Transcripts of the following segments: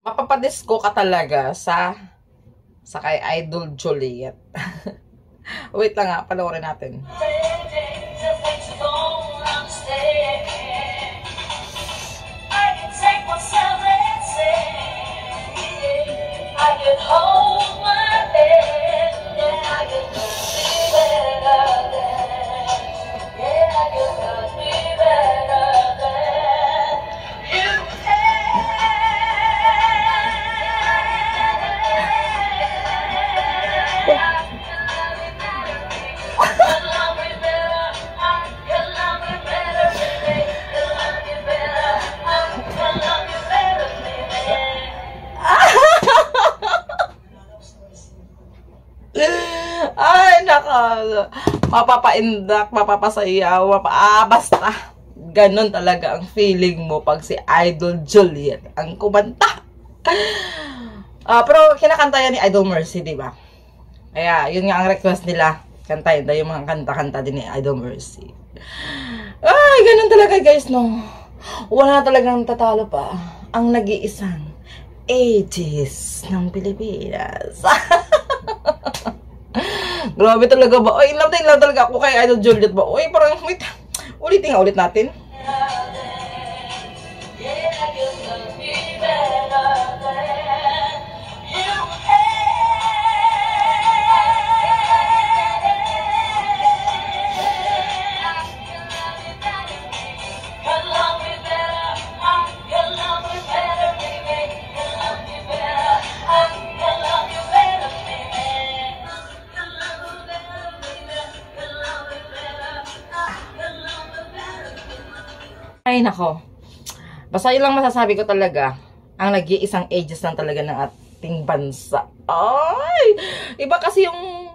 Mapapadisko ka talaga sa kay Idol Juliet. Wait lang nga, panoorin natin. Ay, naka, mapapaindak, mapapasayaw, basta. Ganon talaga ang feeling mo pag si Idol Juliet ang kumanta. Pero kinakanta yan ni Idol Mercy, di ba? Kaya, yun nga ang request nila. Kantayin daw yung mga kanta-kanta din ni Idol Mercy. Ay, ganon talaga guys, no? Wala talagang tatalo pa ang nag-iisang ages ng Pilipinas. Grabe talaga ba? Oy, in love talaga ako kay Idol Juliet ba? Oy, parang, wait, ulitin nga ulit natin. Ay, nako. Basta yun lang masasabi ko talaga. Ang nag-iisang ages lang talaga ng ating bansa. Ay! Iba kasi yung...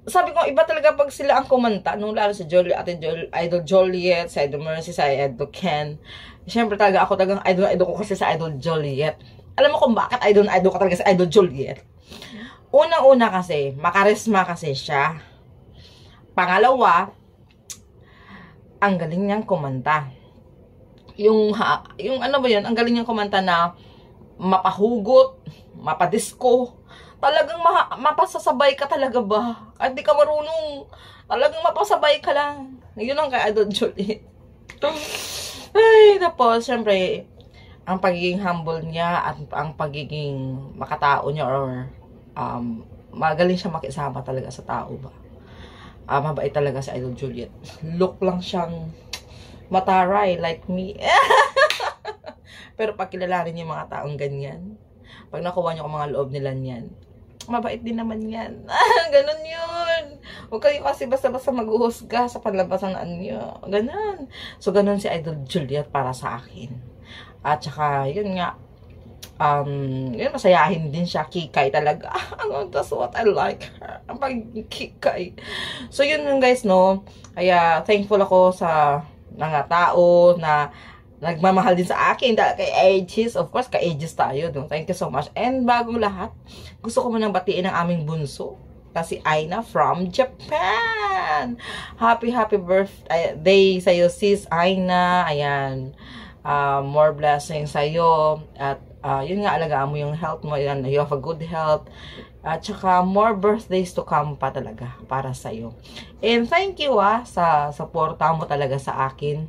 Sabi ko, iba talaga pag sila ang kumanta. Nung lalo si Idol Juliet, si Idol Mercy, si Idol Ken. Siyempre talaga ako talagang idol ko kasi sa Idol Juliet. Alam mo kung bakit idol ko talaga sa Idol Juliet? Unang-una kasi, makarisma kasi siya. Pangalawa, ang galing niyang kumanta. Yung ano ba yun, ang galing niyang kumanta na mapahugot, mapadisko, talagang mapasasabay ka talaga ba? At di ka marunong, talagang mapasabay ka lang. Yun ang kay Idol Juliet. Ay, tapos, syempre, ang pagiging humble niya at ang pagiging makatao niya or magaling siya makisama talaga sa tao ba. Mabait talaga si Idol Juliet. Look lang siyang mataray like me. Pero pag kilalanin yung mga taong ganyan, pag nakuha nyo ang mga loob nila niyan, mabait din naman yan. Ganon yun. Huwag kayo kasi basta-basta maghuhusga sa panlabasan nyo. Ganon. So, ganon si Idol Juliet para sa akin. At saka, yun nga, yun, masayahin din siya. Kikay talaga. That's what I like her. Ang pag-kikay. So, yun guys, no. Kaya, thankful ako sa mga tao na nagmamahal din sa akin dahil kay Aegis. Of course, kay Aegis tayo. No? Thank you so much. And bagong lahat, gusto ko munang batiin ang aming bunso na si Aina from Japan. Happy birthday sa'yo, sis Aina. Ayan. More blessings sa'yo. At yun nga, alagaan mo yung health mo. Yan, you have a good health. At saka, more birthdays to come pa talaga para sa'yo. And thank you sa suporta mo talaga sa akin.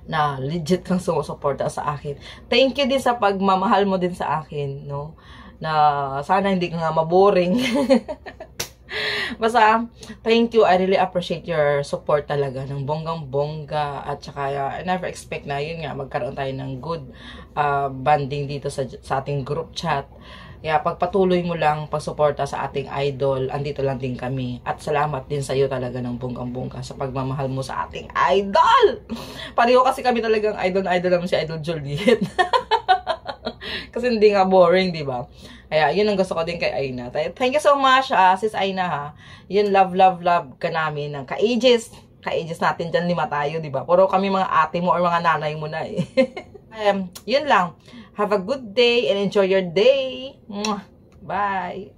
Na legit kang sumusuporta sa akin. Thank you din sa pagmamahal mo din sa akin, no? Na sana hindi ka nga maboring. Basta, thank you. I really appreciate your support talaga ng bonggang-bongga. At saka, I never expect na yun nga, magkaroon tayo ng good banding dito sa ating group chat. Kaya pagpatuloy mo lang pagsuporta sa ating idol, andito lang din kami. At salamat din sa iyo talaga ng bonggang-bongga sa pagmamahal mo sa ating idol. Pareho kasi kami talagang idol naman si Idol Juliet. Kasi hindi nga boring, di ba? Kaya yun ang gusto ko din kay Aina. Thank you so much, sis Aina ha. Yun, love ka namin ng ka-ages. Ka-ages natin dyan, 5 tayo, di ba? Puro kami mga ate mo or mga nanay mo na eh. Yun lang. Have a good day and enjoy your day. Bye.